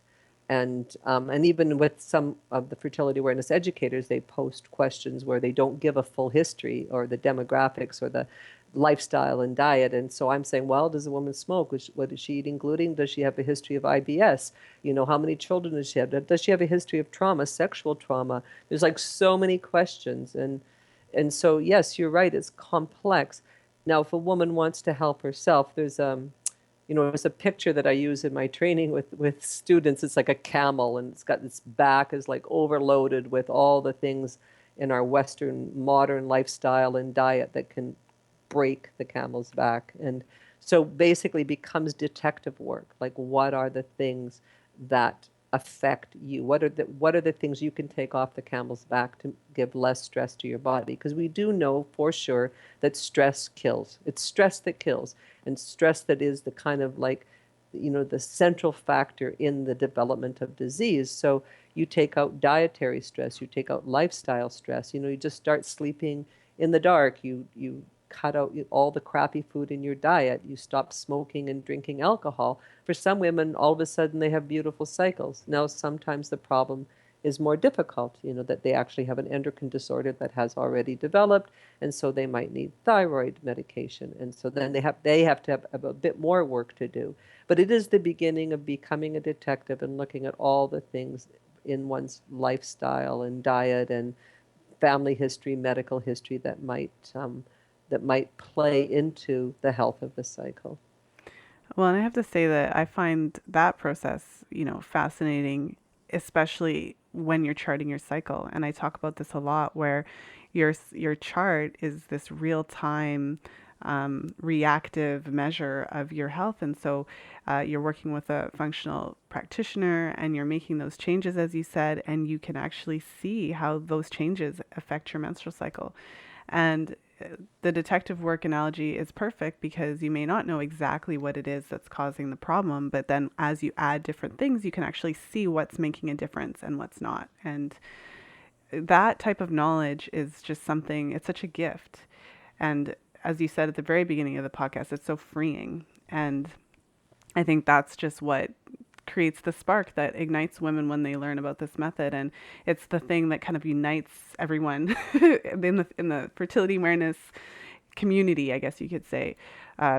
And even with some of the fertility awareness educators, they post questions where they don't give a full history or the demographics or the lifestyle and diet. And so I'm saying, well, does a woman smoke? What is she eating gluten? Does she have a history of IBS? How many children does she have? Does she have a history of trauma, sexual trauma? There's like so many questions. And so, yes, you're right. It's complex. Now, if a woman wants to help herself, there's it's a picture that I use in my training with students. It's like a camel, and it's got its back is like overloaded with all the things in our Western modern lifestyle and diet that can break the camel's back. And So basically becomes detective work. Like, what are the things that affect you? What are the things you can take off the camel's back to give less stress to your body? Because we do know for sure that stress kills. It's stress that kills, and stress that is the kind of like, the central factor in the development of disease. So you take out dietary stress, you take out lifestyle stress. You just start sleeping in the dark. You cut out all the crappy food in your diet. You stop smoking and drinking alcohol. For some women, all of a sudden they have beautiful cycles. Now, sometimes the problem is more difficult, that they actually have an endocrine disorder that has already developed, and so they might need thyroid medication. And so then they have to have a bit more work to do. But it is the beginning of becoming a detective and looking at all the things in one's lifestyle and diet and family history, medical history that might play into the health of the cycle. Well, and I have to say that I find that process, fascinating, especially when you're charting your cycle. And I talk about this a lot, where your chart is this real time, reactive measure of your health. And so you're working with a functional practitioner and you're making those changes, as you said, and you can actually see how those changes affect your menstrual cycle. And the detective work analogy is perfect because you may not know exactly what it is that's causing the problem, but then as you add different things, you can actually see what's making a difference and what's not. And that type of knowledge is just something, it's such a gift. And as you said at the very beginning of the podcast, it's so freeing. And I think that's just what creates the spark that ignites women when they learn about this method. And it's the thing that kind of unites everyone in the fertility awareness community, I guess you could say,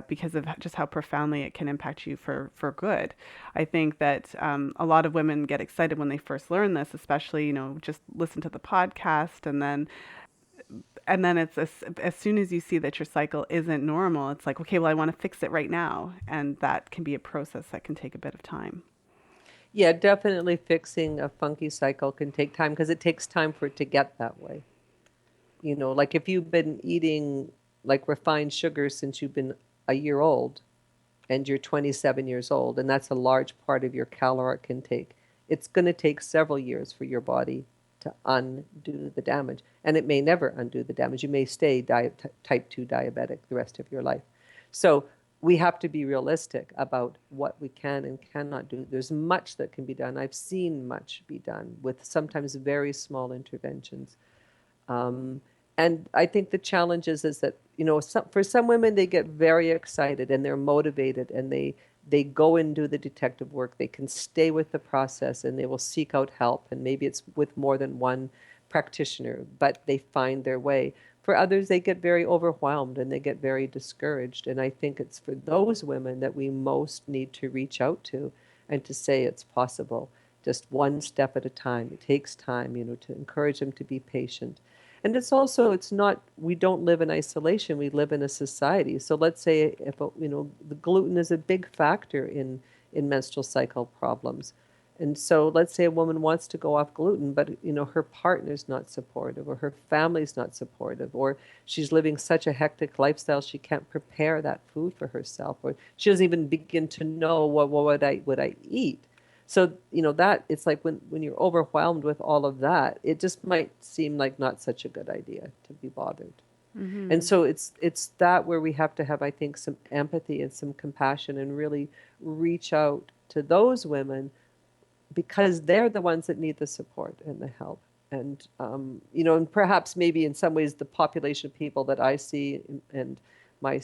because of just how profoundly it can impact you for good. I think that a lot of women get excited when they first learn this, especially, just listen to the podcast, and then it's as soon as you see that your cycle isn't normal, it's like, okay, well, I want to fix it right now. And that can be a process that can take a bit of time. Yeah, definitely fixing a funky cycle can take time because it takes time for it to get that way. Like if you've been eating like refined sugar since you've been a year old and you're 27 years old, and that's a large part of your caloric intake, it's going to take several years for your body to undo the damage. And it may never undo the damage. You may stay type 2 diabetic the rest of your life. So we have to be realistic about what we can and cannot do. There's much that can be done. I've seen much be done with sometimes very small interventions. And I think the challenge is that, for some women, they get very excited and they're motivated and they go and do the detective work. They can stay with the process and they will seek out help. And maybe it's with more than one practitioner, but they find their way. For others, they get very overwhelmed and they get very discouraged. And I think it's for those women that we most need to reach out to and to say it's possible, just one step at a time. It takes time, to encourage them to be patient. And it's not, we don't live in isolation, we live in a society. So let's say if, the gluten is a big factor in menstrual cycle problems. And so let's say a woman wants to go off gluten, but, her partner's not supportive or her family's not supportive, or she's living such a hectic lifestyle she can't prepare that food for herself, or she doesn't even begin to know what would I eat. So, that it's like when you're overwhelmed with all of that, it just might seem like not such a good idea to be bothered. Mm-hmm. And so it's that where we have to have, I think, some empathy and some compassion and really reach out to those women because they're the ones that need the support and the help. And, and perhaps maybe in some ways the population of people that I see and my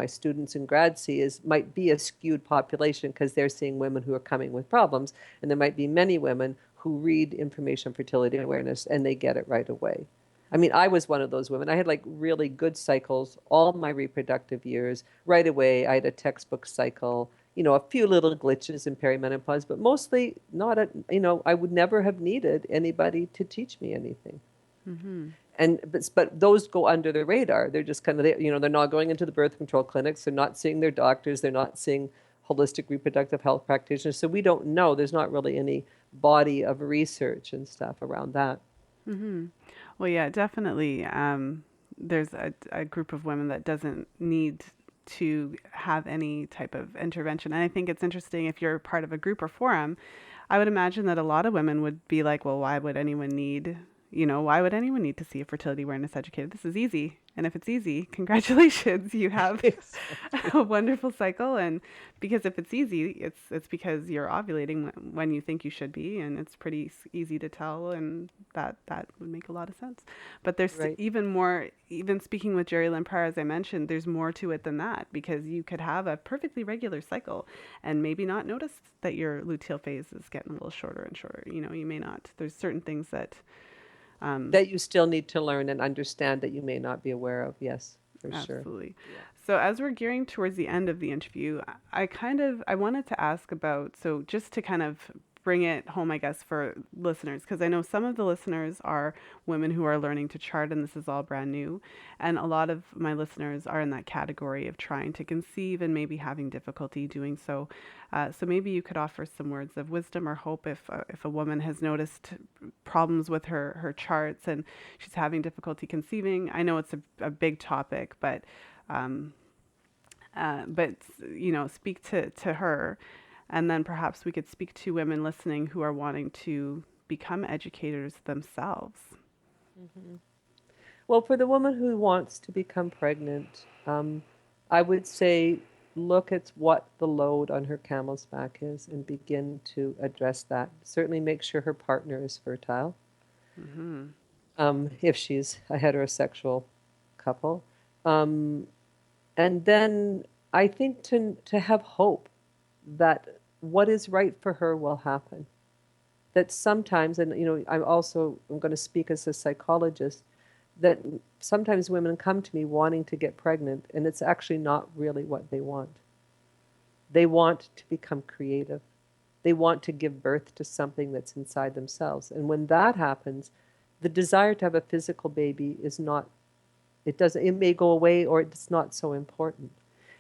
students in grad see might be a skewed population because they're seeing women who are coming with problems. And there might be many women who read information on fertility awareness and they get it right away. I mean, I was one of those women. I had like really good cycles all my reproductive years. Right away, I had a textbook cycle, a few little glitches in perimenopause, but mostly not I would never have needed anybody to teach me anything. Mm-hmm. But those go under the radar. They're just kind of, they're not going into the birth control clinics. They're not seeing their doctors. They're not seeing holistic reproductive health practitioners. So we don't know. There's not really any body of research and stuff around that. Mm-hmm. Well, yeah, definitely. There's a group of women that doesn't need to have any type of intervention. And I think it's interesting if you're part of a group or forum, I would imagine that a lot of women would be like, well, why would anyone need to see a fertility awareness educator? This is easy. And if it's easy, congratulations, you have Exactly. a wonderful cycle. And because if it's easy, it's because you're ovulating when you think you should be, and it's pretty easy to tell, and that would make a lot of sense. But there's Right. even more. Even speaking with Geraldine prior, as I mentioned, there's more to it than that, because you could have a perfectly regular cycle and maybe not notice that your luteal phase is getting a little shorter and shorter. You may not. There's certain things that That you still need to learn and understand that you may not be aware of. Yes, for sure. absolutely. Yeah. So as we're gearing towards the end of the interview, I wanted to ask about, so just to kind of bring it home, I guess, for listeners, because I know some of the listeners are women who are learning to chart, and this is all brand new. And a lot of my listeners are in that category of trying to conceive and maybe having difficulty doing so. So maybe you could offer some words of wisdom or hope if a woman has noticed problems with her charts and she's having difficulty conceiving. I know it's a big topic, but speak to her, and then perhaps we could speak to women listening who are wanting to become educators themselves. Well, for the woman who wants to become pregnant, I would say look at what the load on her camel's back is and begin to address that. Certainly make sure her partner is fertile, if she's a heterosexual couple. Um, and then I think to have hope that what is right for her will happen. That sometimes, and I'm going to speak as a psychologist, that sometimes women come to me wanting to get pregnant, and it's actually not really what they want. They want to become creative. They want to give birth to something that's inside themselves. And when that happens, the desire to have a physical baby is not, it may go away, or it's not so important.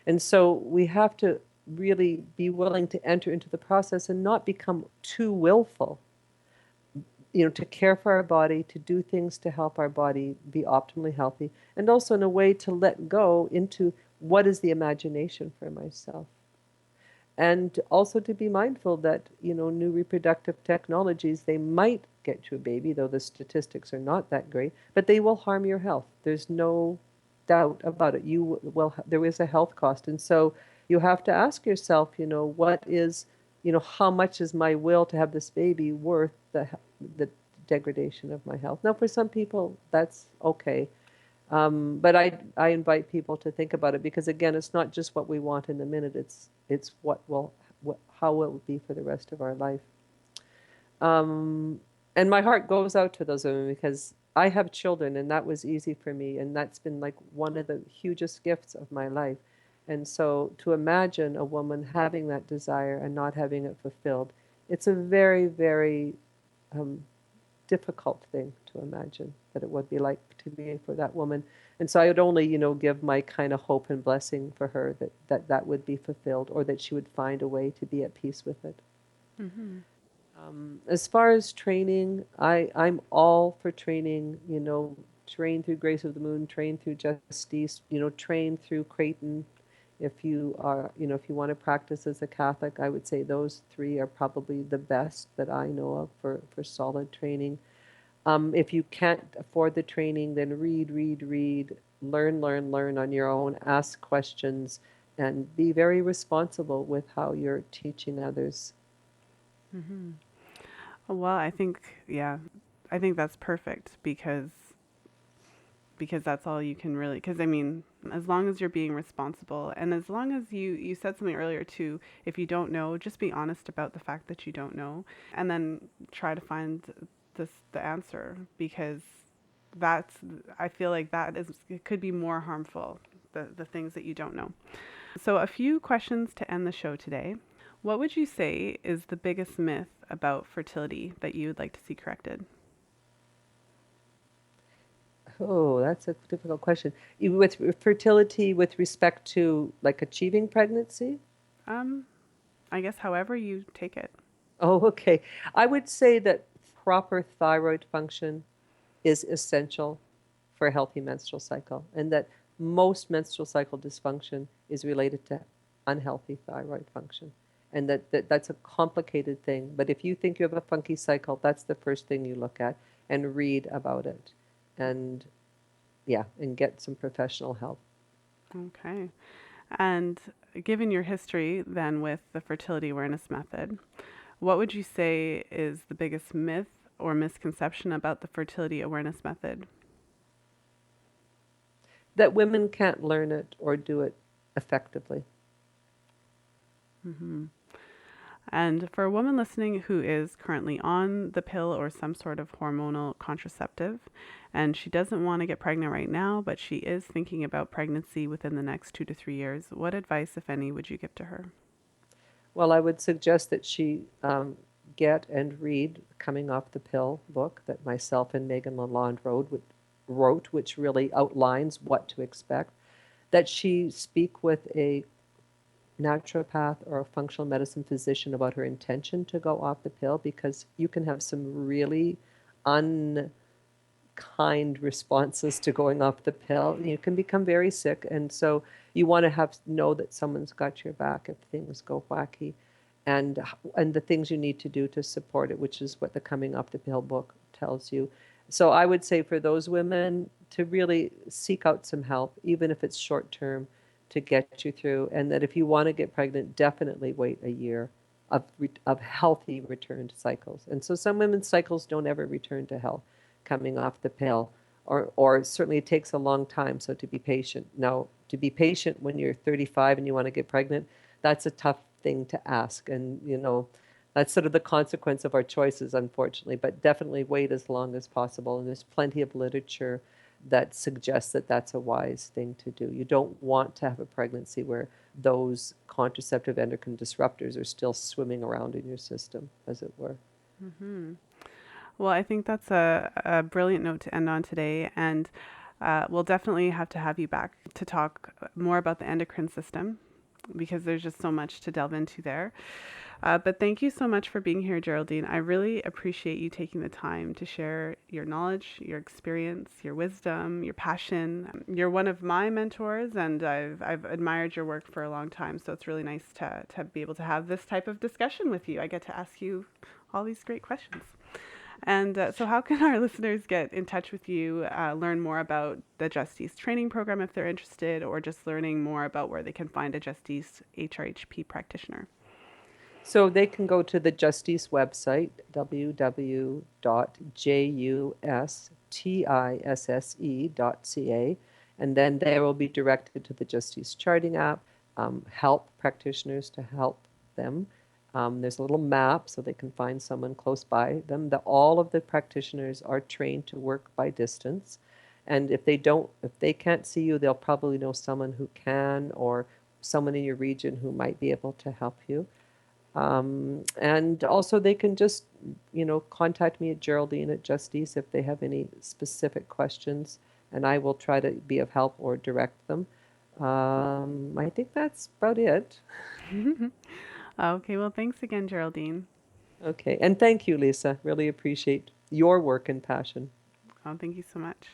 And so we have to really be willing to enter into the process and not become too willful, to care for our body, to do things to help our body be optimally healthy, and also in a way to let go into what is the imagination for myself. And also to be mindful that, new reproductive technologies, they might get you a baby, though the statistics are not that great, but they will harm your health. There's no doubt about it. There is a health cost. And so you have to ask yourself, how much is my will to have this baby worth the degradation of my health? Now, for some people, that's okay. But I invite people to think about it, because again, it's not just what we want in the minute. It's how will it be for the rest of our life. And my heart goes out to those women, because I have children, and that was easy for me, and that's been like one of the hugest gifts of my life. And so to imagine a woman having that desire and not having it fulfilled, it's a very, very difficult thing to imagine that it would be like to be for that woman. And so I would only, give my kind of hope and blessing for her that would be fulfilled, or that she would find a way to be at peace with it. Mm-hmm. As far as training, I'm all for training, train through Grace of the Moon, train through Justice, train through Creighton. If you want to practice as a Catholic, I would say those three are probably the best that I know of for solid training. If you can't afford the training, then read, learn on your own, ask questions, and be very responsible with how you're teaching others. Mm-hmm. Well, I think that's perfect, because that's all you can really, because I mean, as long as you're being responsible, and as long as you said something earlier too, if you don't know, just be honest about the fact that you don't know, and then try to find the answer, because I feel like it could be more harmful, the things that you don't know. So a few questions to end the show today. What would you say is the biggest myth about fertility that you would like to see corrected? Oh, that's a difficult question. With fertility, with respect to like achieving pregnancy? Um, I guess however you take it. Oh, okay. I would say that proper thyroid function is essential for a healthy menstrual cycle, and that most menstrual cycle dysfunction is related to unhealthy thyroid function. And that's a complicated thing. But if you think you have a funky cycle, that's the first thing you look at and read about it. And yeah, and get some professional help. Okay. And given your history then with the fertility awareness method, what would you say is the biggest myth or misconception about the fertility awareness method? That women can't learn it or do it effectively. And for a woman listening who is currently on the pill or some sort of hormonal contraceptive, and she doesn't want to get pregnant right now, but she is thinking about pregnancy within the next 2 to 3 years, what advice, if any, would you give to her? Well, I would suggest that she get and read Coming Off the Pill book that myself and Megan Lalonde wrote, which really outlines what to expect. That she speak with a naturopath or a functional medicine physician about her intention to go off the pill, because you can have some really unkind responses to going off the pill. You can become very sick, and so you want to know that someone's got your back if things go wacky, and the things you need to do to support it, which is what the Coming Off the Pill book tells you. So I would say for those women to really seek out some help, even if it's short term, to get you through, and that if you want to get pregnant, definitely wait a year of healthy returned cycles. And so some women's cycles don't ever return to health coming off the pill, or certainly it takes a long time, so to be patient. Now, to be patient when you're 35 and you want to get pregnant, that's a tough thing to ask, and that's sort of the consequence of our choices, unfortunately, but definitely wait as long as possible, and there's plenty of literature that suggests that that's a wise thing to do. You don't want to have a pregnancy where those contraceptive endocrine disruptors are still swimming around in your system, as it were. Well, I think that's a brilliant note to end on today. And we'll definitely have to have you back to talk more about the endocrine system, because there's just so much to delve into there. But thank you so much for being here, Geraldine. I really appreciate you taking the time to share your knowledge, your experience, your wisdom, your passion. You're one of my mentors, and I've admired your work for a long time. So it's really nice to be able to have this type of discussion with you. I get to ask you all these great questions. And so how can our listeners get in touch with you, learn more about the Justice training program if they're interested, or just learning more about where they can find a Justice HRHP practitioner? So they can go to the Justice website, www.justisse.ca, and then they will be directed to the Justice Charting app, help practitioners to help them. There's a little map so they can find someone close by them. All of the practitioners are trained to work by distance. And if they can't see you, they'll probably know someone who can, or someone in your region who might be able to help you. And also they can just, contact me at Geraldine at Justice if they have any specific questions, and I will try to be of help or direct them. I think that's about it. Okay, well, thanks again, Geraldine. Okay, and thank you, Lisa. Really appreciate your work and passion. Oh, thank you so much.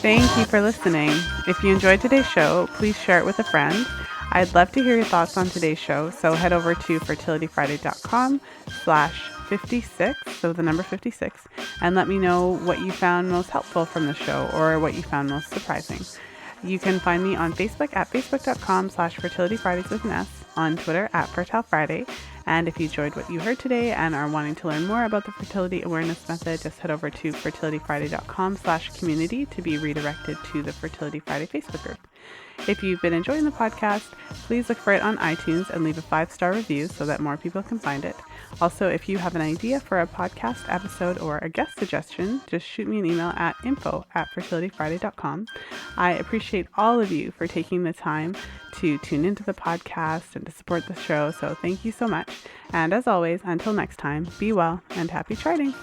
Thank you for listening. If you enjoyed today's show, please share it with a friend. I'd love to hear your thoughts on today's show, so head over to fertilityfriday.com/56, so the number 56, and let me know what you found most helpful from the show, or what you found most surprising. You can find me on Facebook at facebook.com/fertilityfridays with an S, on Twitter at fertilefriday. And if you enjoyed what you heard today and are wanting to learn more about the fertility awareness method, just head over to fertilityfriday.com/community to be redirected to the Fertility Friday Facebook group. If you've been enjoying the podcast, please look for it on iTunes and leave a 5-star review so that more people can find it. Also, if you have an idea for a podcast episode or a guest suggestion, just shoot me an email at info@fertilityfriday.com. I appreciate all of you for taking the time to tune into the podcast and to support the show, so thank you so much. And as always, until next time, be well and happy charting.